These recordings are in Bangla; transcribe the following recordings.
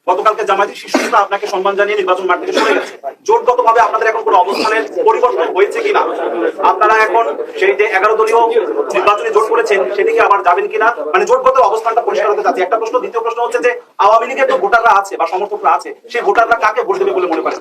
গতকালকে জামায়াতি শীর্ষ নেতা আপনাকে সম্মান জানিয়ে নির্বাচন মাঠ থেকে সরে গেছে। জোটগতভাবে আপনাদের এখন কোনো অবস্থানের পরিবর্তন হয়েছে কিনা? আপনারা এখন সেই যে 11 দলীয় নির্বাচনী জোট করেছেন সেদিকে আবার যাবেন কিনা? মানে জোটগত অবস্থানটা পরিষ্কার হতে যাচ্ছে একটা প্রশ্ন। দ্বিতীয় প্রশ্ন হচ্ছে যে আওয়ামী লীগের তো ভোটাররা আছে বা সমর্থকরা আছে, সেই ভোটাররা কাকে ভোট দেবে বলে মনে করেন?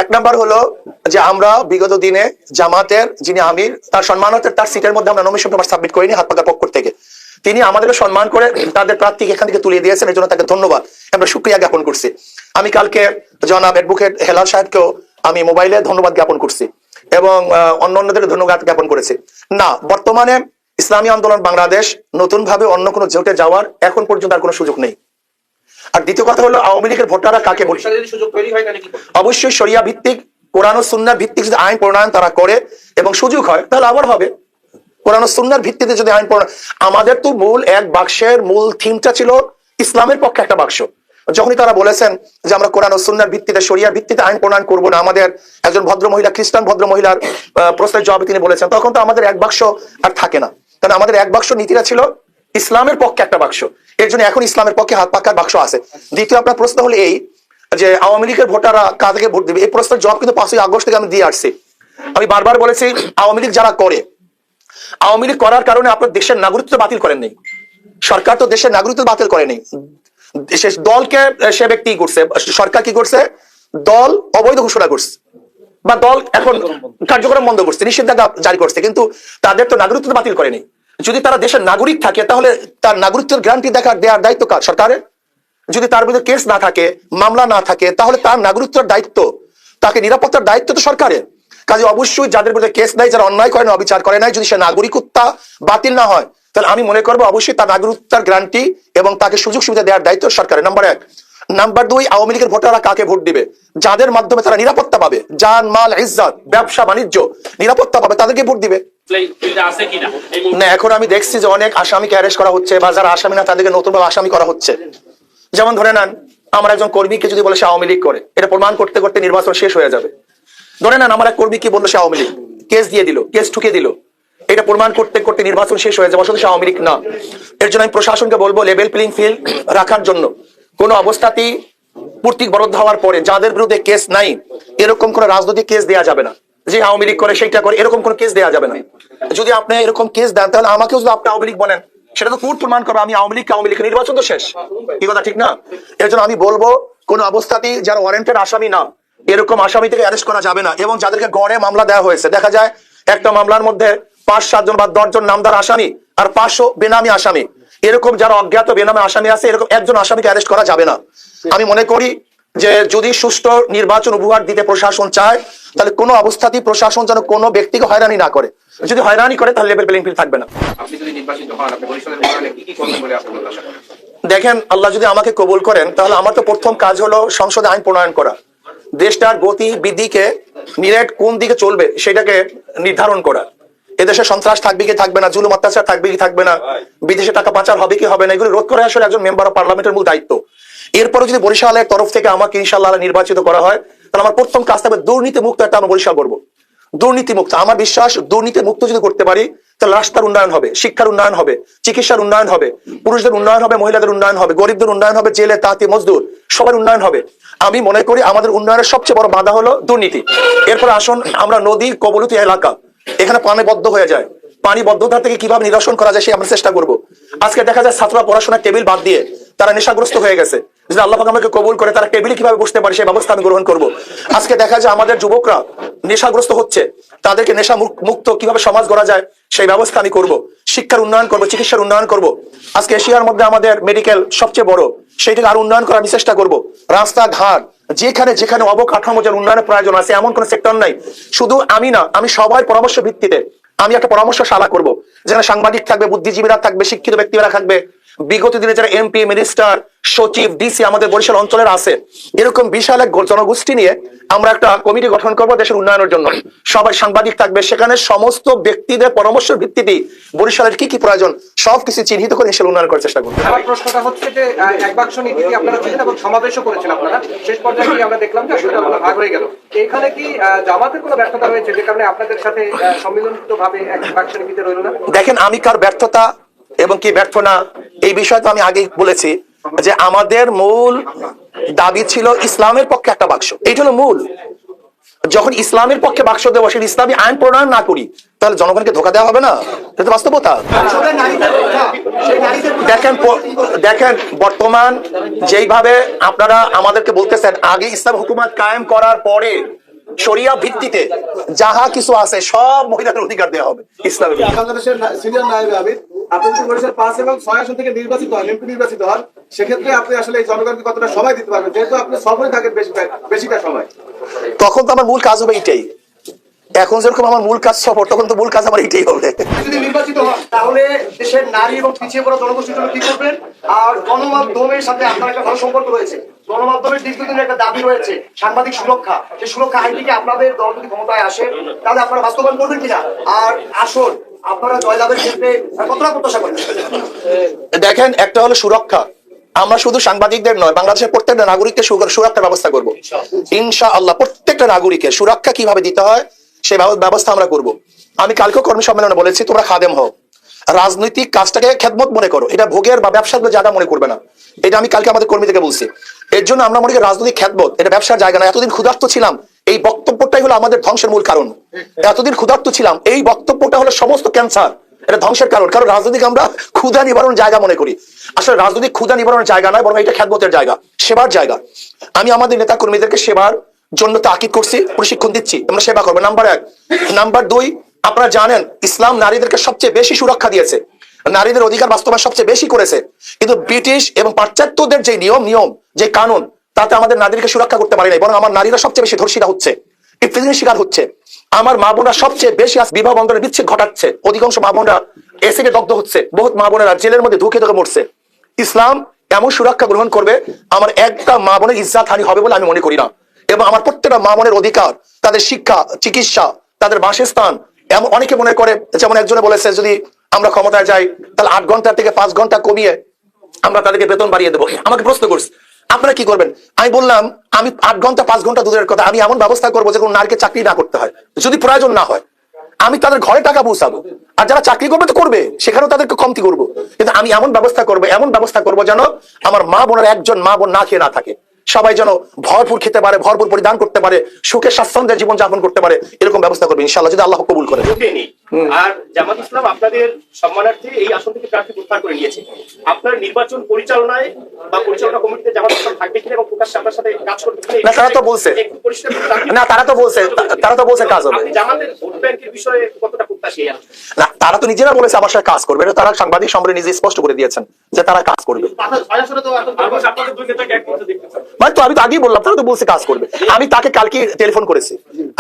এক নাম্বার হলো যে আমরা বিগত দিনে জামাতের যিনি আমির তার সম্মানার্থে তার সিটের মধ্যে আমরা নমিনেশন পেপার সাবমিট করিনি হাত পাকার পক্ষ থেকে। তিনি আমাদেরকে সম্মান করে তাদের প্রার্থীকে এখান থেকে তুলিয়ে দিয়েছেন, এর জন্য তাকে ধন্যবাদ, আমরা শুকরিয়া জ্ঞাপন করছি। আমি কালকে জনাব অ্যাডভোকেট হেলাল সাহেবকেও আমি মোবাইলে ধন্যবাদ জ্ঞাপন করছি এবং অন্যদের ধন্যবাদ জ্ঞাপন করেছি। না, বর্তমানে ইসলামী আন্দোলন বাংলাদেশ নতুন ভাবে অন্য কোনো জোটে যাওয়ার এখন পর্যন্ত আর কোনো সুযোগ নেই। আর দ্বিতীয় কথা হলো আওয়ামী লীগের ভোটাররা কাকে বলছে? অবশ্যই শরিয়া ভিত্তিক কোরআন ও সুন্নাহ ভিত্তিক যদি আইন প্রণয়ন তারা করে এবং সুযোগ হয় তাহলে আবার হবে। কোরআন ও সুন্নাহর ভিত্তিতে যদি আইন প্রণয়ন, আমাদের তো মূল এক বাক্সের মূল থিমটা ছিল ইসলামের পক্ষে একটা বাক্স। যখনই তারা বলেছেন যে আমরা কোরআন ও সুন্নাহর ভিত্তিতে শরিয়ার ভিত্তিতে আইন প্রণয়ন করবো না, আমাদের একজন ভদ্র মহিলা খ্রিস্টান ভদ্র মহিলার প্রশ্নের জবাবে তিনি বলেছেন, তখন তো আমাদের এক বাক্স আর থাকে না। কারণ আমাদের এক বাক্স নীতিটা ছিল ইসলামের পক্ষে একটা বাক্স, এর জন্য এখন ইসলামের পক্ষে হাত পাকার বাক্স আছে। দ্বিতীয় আপনার প্রশ্ন হলো এই যে আওয়ামী লীগের ভোটাররা কাদেরকে ভোট দেবে, এই প্রশ্নের জবাব কিন্তু 5ই আগস্ট থেকে আমি দিয়ে আসছি। আমি বারবার বলেছি আওয়ামী লীগ যারা করে, আওয়ামী লীগ করার কারণে আপনার দেশের নাগরিকত্ব বাতিল করেন নাই, সরকার তো দেশের নাগরিকত্ব বাতিল করেনি, দলকে সে ব্যক্তি করছে, সরকার কি করছে, দল অবৈধ ঘোষণা করছে বা দল এখন কার্যক্রম বন্ধ করছে, নিষেধাজ্ঞা জারি করছে, কিন্তু তাদের তো নাগরিকত্ব বাতিল করেনি। যদি তারা দেশের নাগরিক থাকে তাহলে তার নাগরিকত্বের গ্যারান্টি দেওয়ার দায়িত্ব কার? সরকারের। যদি তার বিরুদ্ধে কেস না থাকে, মামলা না থাকে, তাহলে তার নাগরিকত্বের দায়িত্ব, তাকে নিরাপত্তার দায়িত্ব তো সরকারের। কাজে অবশ্যই যাদের বিরুদ্ধে কেস নাই, যারা অন্যায় করে না, অবিচার করে নাই, যদি সে নাগরিকত্ব বাতিল না হয় তাহলে আমি মনে করবো অবশ্যই তার নাগরিকত্বের গ্যারান্টি এবং তাকে সুযোগ সুবিধা দেওয়ার দায়িত্ব সরকারের। নাম্বার 1। নাম্বার 2, আওয়ামী লীগের ভোটাররা কাকে ভোট দিবে? যাদের মাধ্যমে তারা নিরাপত্তা পাবে, জান মাল ইজ্জত ব্যবসা বাণিজ্য নিরাপত্তা পাবে, তাদেরকে ভোট দিবে। না, এখন আমি দেখছি যে অনেক আসামিকে অ্যারেস্ট করা হচ্ছে বা যারা আসামি না তাদেরকে নতুনভাবে আসামি করা হচ্ছে। যেমন ধরে নেন আমার একজন কর্মীকে যদি বলে সে আওয়ামী লীগ করে, এটা প্রমাণ করতে করতে নির্বাচন শেষ হয়ে যাবে। ধরে নেন আমার এক কর্মী কি বললো সে আওয়ামী লীগ, কেস দিয়ে দিল, কেস ঠুকে দিল, এটা প্রমাণ করতে করতে নির্বাচন শেষ হয়ে যাবে, অথচ সে আওয়ামী লীগ না। এর জন্য আমি প্রশাসনকে বলবো লেভেল প্লেইং ফিল্ড রাখার জন্য কোনো অবস্থাতেই পূর্তিক বরাদ্দ হওয়ার পরে যাদের বিরুদ্ধে কেস নাই এরকম কোন রাজনৈতিক কেস দেওয়া যাবে না, যে আওয়ামী লীগ করে সেইটা করে এরকম কোন কেস দেওয়া যাবে না। যদি আপনি এরকম কেস দেন তাহলে আমাকেও যদি আপনি আওয়ামী লীগ বলেন সেটা তো কোর্ট প্রমাণ করবে আমি আওয়ামী লীগ, নির্বাচন তো শেষ। কি কথা ঠিক না? এর জন্য আমি বলবো কোন অবস্থাতেই যারা ওয়ারেন্টেড আসামি না এরকম আসামি থেকে অ্যারেস্ট করা যাবে না। এবং যাদেরকে গড়ে মামলা দেওয়া হয়েছে, দেখা যায় একটা মামলার মধ্যে 5-7 জন বা 10 জন নামদার আসামি আর 500 বেনামি আসামি, এরকম যারা অজ্ঞাত বেনামি আসামি আছে এরকম একজন আসামিকে অ্যারেস্ট করা যাবে না। আমি মনে করি যে যদি সুষ্ঠু নির্বাচন উপহার দিতে প্রশাসন চায় তাহলে কোনো অবস্থাতেই প্রশাসন যেন কোনো ব্যক্তিকে হয়রানি না করে, যদি হয়রানি করে তাহলে লেভেল প্লেইং ফিল্ড থাকবে না। আপনি যদি নির্বাচিত হন আপনি বরিশালের মডেলে কি করবেন বলে আপনি আশা করেন? দেখেন, আল্লাহ যদি আমাকে কবুল করেন তাহলে আমার তো প্রথম কাজ হলো সংসদে আইন প্রণয়ন করা, দেশটার গতি বিধিকে মিরেট কোন দিকে চলবে সেটাকে নির্ধারণ করা, এদেশে সন্ত্রাস থাকবে কি থাকবে না, জুলুম অত্যাচার থাকবে কি থাকবে না, বিদেশে টাকা পাচার হবে কি হবে না, এগুলো রোধ করা আসলে একজন মেম্বার অফ পার্লামেন্টের মূল দায়িত্ব। এরপরে যদি বরিশালের তরফ থেকে আমাকে ইনশাআল্লাহ নির্বাচিত করা হয় তাহলে আমার প্রথম কাজ থাকবে দুর্নীতি মুক্ত একটা আমরা বরিশাল করবো। দুর্নীতি মুক্ত, আমার বিশ্বাস দুর্নীতি মুক্ত যদি করতে পারি তাহলে রাস্তার উন্নয়ন হবে, শিক্ষার উন্নয়ন হবে, চিকিৎসার উন্নয়ন হবে, পুরুষদের উন্নয়ন হবে, মহিলাদের উন্নয়ন হবে, গরিবদের উন্নয়ন হবে, জেলে তাঁতি মজদুর সবার উন্নয়ন হবে। আমি মনে করি আমাদের উন্নয়নের সবচেয়ে বড় বাধা হলো দুর্নীতি। এরপর আসুন আমরা নদী কবলিত এলাকা, এখানে পানি বদ্ধ হয়ে যায়, পানি বদ্ধতা থেকে কিভাবে নিরসন করা যায় সে আমরা চেষ্টা করব। আজকে দেখা যায় ছাত্ররা পড়াশোনার টেবিল বাদ দিয়ে তারা নেশাগ্রস্ত হয়ে গেছে, যদি আল্লাহ পাক আমাকে কবুল করে তারা টেবিলে কিভাবে বসতে পারে সেই ব্যবস্থা আমি গ্রহণ করব। আজকে দেখা যায় আমাদের যুবকরা নেশাগ্রস্ত হচ্ছে, তাদেরকে নেশা মুক্ত কিভাবে সমাজ গড়া যায় সেই ব্যবস্থা আমি করব। শিক্ষার উন্নয়ন করব, চিকিৎসার উন্নয়ন করব। আজকে এশিয়ার মধ্যে আমাদের মেডিকেল সবচেয়ে বড়, সেইটাকে আরো উন্নয়ন করার আমি চেষ্টা করব। রাস্তাঘাট যেখানে যেখানে অবকাঠামো যে উন্নয়নের প্রয়োজন আছে এমন কোন সেক্টর নাই, শুধু আমি না, আমি সবাই পরামর্শ ভিত্তিতে আমি একটা পরামর্শশালা করব, যেখানে সাংবাদিক থাকবে, বুদ্ধিজীবীরা থাকবে, শিক্ষিত ব্যক্তিরা থাকবে, বিগত দিনে যারা এমপি মিনিস্টার সচিব ডিসি আমাদের বরিশাল অঞ্চলের আছে এরকম বিশাল এক জনগোষ্ঠী নিয়ে আমরা একটা কমিটি গঠন করব দেশের উন্নয়নের জন্য। সবাই সাংবাদিক থাকবে, সেখানে সমস্ত ব্যক্তিদের পরামর্শের ভিত্তিতে বরিশালের কি কি প্রয়োজন সবকিছু চিহ্নিত করে ইনশাআল্লাহ উন্নয়ন করার চেষ্টা করব। আমার প্রশ্নটা হচ্ছে যে এক বাক্স নীতি আপনারা ছিলেন এবং সমাবেশও করেছেন আপনারা, শেষ পর্যায়ে আমরা দেখলাম যে আসলে আপনারা ভাগ হয়ে গেল। এখানে কি জামাতের কোনো ব্যর্থতা হয়েছে যে কারণে আপনাদের সাথে সম্মিলিতভাবে এক বাক্স নীতিতে রইল না? দেখেন, আমি কার ব্যর্থতা এবং কি ব্যর্থ না এই বিষয়ে তো আমি আগেই বলেছি যে আমাদের মূল দাবি ছিল ইসলামের পক্ষে একটা বাক্স, এইটা হলো মূল। যখন ইসলামের পক্ষে বাক্স দেবো, সেই ইসলামী আইন প্রণয়ন না করি, তাহলে জনগণকে ধোকা দেওয়া হবে না? এটা তো বাস্তবতা। দেখেন বর্তমান যেইভাবে আপনারা আমাদেরকে বলতেছেন, আগে ইসলাম হুকুমত কায়েম করার পরে শরিয়া ভিত্তিতে যাহা কিছু আছে সব মহিলাদের অধিকার দেওয়া হবে ইসলামের। বাংলাদেশের সিনিয়র নায়েবে আমির, আপনি যদি বরিশাল 5 এবং 6 আসন থেকে নির্বাচিত হন, এমপি নির্বাচিত হন, সেক্ষেত্রে আপনি আসলে এই জনগণকে কতটা সময় দিতে পারবেন, যেহেতু আপনি সফরে থাকেন বেশিটা সময়? তখন তো আমার মূল কাজ হবে এইটাই। এখন যেরকম আমার মূল কাজ সফর, তখন তো মূল কাজ আমার এইটাই হবে। যদি নির্বাচিত হন তাহলে দেশের নারী এবং পিছিয়ে পড়া জনগোষ্ঠীর জন্য কি করবেন? আর গণমাধ্যমের সাথে আপনার একটা ভালো সম্পর্ক রয়েছে, গণমাধ্যমের দীর্ঘদিনের একটা দাবি রয়েছে সাংবাদিক সুরক্ষা, সেই সুরক্ষা আইনটিকে আপনাদের দল যদি ক্ষমতায় আসে তাহলে আপনারা বাস্তবায়ন করবেন কিনা? আর আসল আপনারা জয়লাভের ক্ষেত্রে কতটা প্রত্যাশা করেন? দেখেন, একটা হলো সুরক্ষা। আমরা শুধু সাংবাদিকদের নয়, বাংলাদেশের প্রত্যেকটা নাগরিককে সুরক্ষার ব্যবস্থা করবো ইনশাআল্লাহ। প্রত্যেকটা নাগরিকের সুরক্ষা কিভাবে দিতে হয় সেই ব্যবস্থা আমরা করব। আমি কালকেও কর্মী সম্মেলনে বলেছি, তোমরা খাদেম হও, রাজনৈতিক কাজটাকে খেদমত মনে করো, এটা ভোগের বা ব্যবসার জায়গা মনে করবে না। এটা আমি কালকে আমাদের কর্মীদেরকে বলছি। এর জন্য আমরা মনে করি রাজনৈতিক খেদমত এটা ব্যবসার জায়গা না। এতদিন ক্ষুধার্ত ছিলাম, এই বক্তব্যটাই হলো আমাদের ধ্বংসের মূল কারণ। এতদিন ক্ষুধার্ত ছিলাম, এই বক্তব্যটা হলো সমস্ত ক্যান্সার, এটা ধ্বংসের কারণ। কারণ রাজনৈতিক আমরা ক্ষুধা নিবারণ জায়গা মনে করি, আসলে রাজনৈতিক ক্ষুধা নিবারণের জায়গা নয়, বরং এটা খেদমতের জায়গা, সেবার জায়গা। আমি আমাদের নেতা কর্মীদেরকে সেবার জন্য তাকিদ করছি, প্রশিক্ষণ দিচ্ছি, আমরা সেবা করবো, নাম্বার 1। নাম্বার 2, আপনারা জানেন ইসলাম নারীদেরকে সবচেয়ে বেশি সুরক্ষা দিয়েছে, নারীদের অধিকার বাস্তবায়ন সবচেয়ে বেশি করেছে। কিন্তু ব্রিটিশ এবং পাশ্চাত্যদের যে নিয়ম যে কানুন, তাতে আমাদের নারীদেরকে সুরক্ষা করতে পারে নাই, বরং আমার নারীরা সবচেয়ে বেশি ধর্ষিতা হচ্ছে, ইফতিজিনের শিকার হচ্ছে। আমার মা বোনরা সবচেয়ে বেশি বিবাহ বন্ধনে বিচ্ছেদ ঘটাচ্ছে, অধিকাংশ মা বোনরা এসিডে দগ্ধ হচ্ছে, বহুত মা বোনেরা জেলের মধ্যে ধুকে ধুকে মরছে। ইসলাম এমন সুরক্ষা গ্রহণ করবে, আমার একটা মা বোনের ইজ্জাত হানি হবে বলে আমি মনে করি না। এবং আমার প্রত্যেকটা মা বোনের অধিকার, তাদের শিক্ষা, চিকিৎসা, তাদের বাসস্থান, এমন অনেকে মনে করে, যেমন একজনে বলেছে যদি আমরা ক্ষমতায় যাই তাহলে 8 ঘন্টা থেকে 5 ঘন্টা কমিয়ে আমরা তাদেরকে বেতন বাড়িয়ে দেবো। আমাকে প্রশ্ন করছে আপনারা কি করবেন? আমি বললাম আমি 8 ঘন্টা 5 ঘন্টা দূরের কথা, আমি এমন ব্যবস্থা করবো যে কোনো নারীকে চাকরি না করতে হয়, যদি প্রয়োজন না হয় আমি তাদের ঘরে টাকা পৌঁছাবো। আর যারা চাকরি করবে তো করবে, সেখানেও তাদেরকে কমতি করবো, কিন্তু আমি এমন ব্যবস্থা করবো যেন আমার মা বোনের একজন মা বোন না খেয়ে না থাকে, সবাই যেন ভরপুর খেতে পারে, ভরপুর পরিধান করতে পারে, সুখে স্বাচ্ছন্দ্যে জীবন যাপন করতে পারে, এরকম ব্যবস্থা করবে ইনশাআল্লাহ, যদি আল্লাহ কবুল করে। আর জামাত ইসলাম আপনাদের সম্মানার্থে এই আসন থেকে প্রার্থী প্রত্যাহার করে নিয়েছে। আপনার নির্বাচন পরিচালনায় বা পরিচালনা কমিটিতে জামাত ইসলাম থাকবে কিনা এবং প্রকাশ্যে আপনার সাথে কাজ করতে কিনা? না, তারা তো বলছে, না তারা তো বলছে কাজ হবে। আপনি জামাতের ভোট ব্যাংকের বিষয়ে কতটা প্রত্যাশী? না, তারা তো নিজেরা বলেছে আমার সাথে কাজ করবে, এটা তারা সাংবাদিক সম্মেলনে নিজে স্পষ্ট করে দিয়েছেন যে তারা কাজ করবে। মানে তো আমি তো আগেই বললাম, তারা তো বলছে কাজ করবে। আমি তাকে কালকে টেলিফোন করেছি,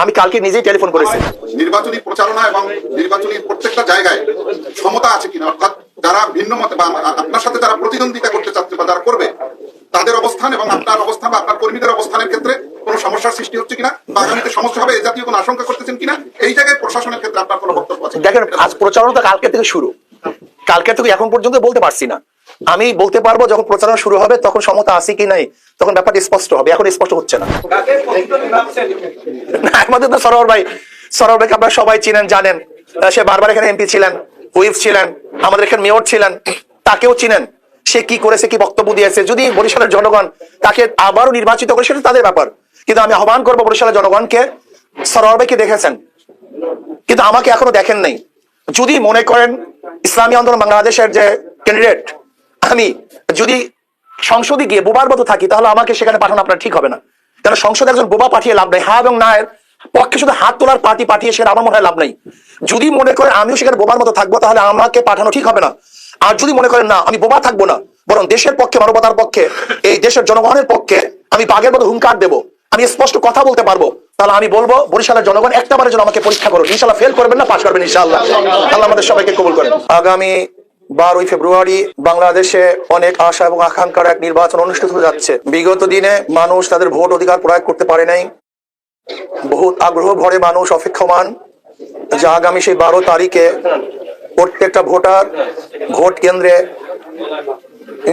আমি কালকে নিজেই টেলিফোন করেছি। নির্বাচনী প্রচারণা এবং নির্বাচনী প্রত্যেকটা জায়গায় ক্ষমতা আছে কিনা, অর্থাৎ যারা ভিন্ন মতে বা আপনার সাথে যারা প্রতিদ্বন্দ্বিতা করতে চাচ্ছে বা যারা করবে, তাদের অবস্থান এবং আপনার অবস্থান বা আপনার কর্মীদের অবস্থানের ক্ষেত্রে কোনো সমস্যার সৃষ্টি হচ্ছে কিনা বা আগামীতে সমস্যা হবে এই জাতীয় কোনো আশঙ্কা করতেছেন কিনা, এই জায়গায় প্রশাসনের ক্ষেত্রে আপনার কোনো বক্তব্য আছে? দেখেন, আজ প্রচারণা কালকে থেকে শুরু, কালকে থেকে এখন পর্যন্ত বলতে পারছি না। আমি বলতে পারবো যখন প্রচারণা শুরু হবে তখন সমতা আছে কি নাই, তখন ব্যাপারটা স্পষ্ট হবে, এখন স্পষ্ট হচ্ছে না। আমাদের তো সরোয়ার ভাইকে আপনারা সবাই চিনেন, জানেন, সে বারবার এখানে এমপি ছিলেন, হুইপ ছিলেন, আমাদের এখানে মেয়র ছিলেন, তাকেও চিনেন, সে কি করেছে, কি বক্তব্য দিয়েছে। যদি বরিশালের জনগণ তাকে আবারও নির্বাচিত করে সেটা তাদের ব্যাপার, কিন্তু আমি আহ্বান করবো বরিশালের জনগণকে, সরোয়ার ভাইকে দেখেছেন কিন্তু আমাকে এখনো দেখেন নাই। যদি মনে করেন ইসলামী আন্দোলন বাংলাদেশের যে ক্যান্ডিডেট, আমি যদি সংসদে গিয়ে বোবার মতো থাকি তাহলে আমাকে সেখানে পাঠানো আপনার ঠিক হবে না। কারণ সংসদে একজন বোবা পাঠিয়ে লাভ নাই, হ্যাঁ এবং না এর পক্ষে শুধু হাত তোলার পার্টি পাঠিয়ে সেখানে আমার মনে হয় লাভ নাই। যদি মনে করেন আমিও সেখানে বোবার মতো থাকবো তাহলে আমাকে পাঠানো ঠিক হবে না। আর যদি মনে করেন না আমি বোবা থাকবো না, বরং দেশের পক্ষে, মানবতার পক্ষে, এই দেশের জনগণের পক্ষে আমি বাঘের মতো হুঙ্কার দেবো, আমি স্পষ্ট কথা বলতে পারবো, তাহলে আমি বলবো বরিশালের জনগণ একটাবারের জন্য আমাকে পরীক্ষা করুন, ইনশাল্লাহ ফেল করবেন না, পাস করবেন ইনশাআল্লাহ। আল্লাহ আমাদের সবাইকে কবুল করেন। আগামী 12ই ফেব্রুয়ারি বাংলাদেশে অনেক আশা এবং আকাঙ্ক্ষার এক নির্বাচন অনুষ্ঠিত হতে যাচ্ছে। বিগত দিনে মানুষ তাদের ভোট অধিকার প্রয়োগ করতে পারে নাই, বহুত আগ্রহ ভরে মানুষ অপেক্ষমান যে আগামী সেই 12 তারিখে প্রত্যেকটা ভোটার ভোট কেন্দ্রে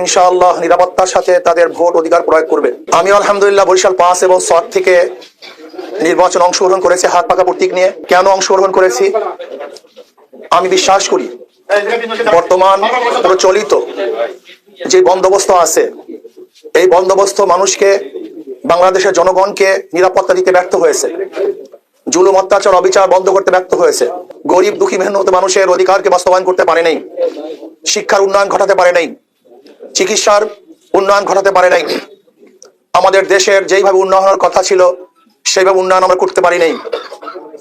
ইনশাআল্লাহ নিরাপত্তার সাথে তাদের ভোট অধিকার প্রয়োগ করবে। আমি আলহামদুলিল্লাহ বরিশাল 5 এবং 7 থেকে নির্বাচন অংশগ্রহণ করেছি হাত পাকা প্রতীক নিয়ে। কেন অংশগ্রহণ করেছি? আমি বিশ্বাস করি বর্তমান প্রচলিত যে বন্দোবস্ত আছে এই বন্দোবস্ত মানুষকে, বাংলাদেশের জনগণকে নিরাপত্তা দিতে ব্যর্থ হয়েছে, জুলুম অত্যাচার অবিচার বন্ধ করতে ব্যর্থ হয়েছে, গরিব দুঃখী মেহনত মানুষের অধিকারকে বাস্তবায়ন করতে পারে নাই, শিক্ষার উন্নয়ন ঘটাতে পারে নাই, চিকিৎসার উন্নয়ন ঘটাতে পারে নাই, আমাদের দেশের যেইভাবে উন্নয়নের কথা ছিল সেইভাবে উন্নয়ন আমরা করতে পারি নাই।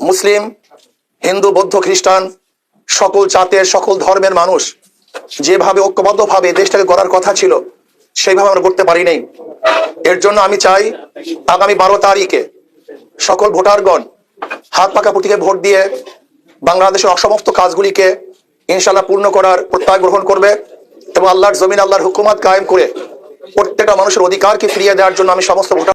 মুসলিম, হিন্দু, বৌদ্ধ, খ্রিস্টান সকল জাতের সকল ধর্মের মানুষ যেভাবে ঐক্যবদ্ধভাবে দেশটাকে গড়ার কথা ছিল সেইভাবে আমরা করতে পারি নাই। এর জন্য আমি চাই আগামী 12 তারিখে সকল ভোটারগণ হাত পাকা প্রতীকে ভোট দিয়ে বাংলাদেশের অসমাপ্ত কাজগুলিকে ইনশাআল্লাহ পূর্ণ করার প্রত্যয় গ্রহণ করবে এবং আল্লাহর জমিন আল্লাহর হুকুমত কায়েম করে প্রত্যেকটা মানুষের অধিকারকে ফিরিয়ে দেওয়ার জন্য আমি সমস্ত ভোটার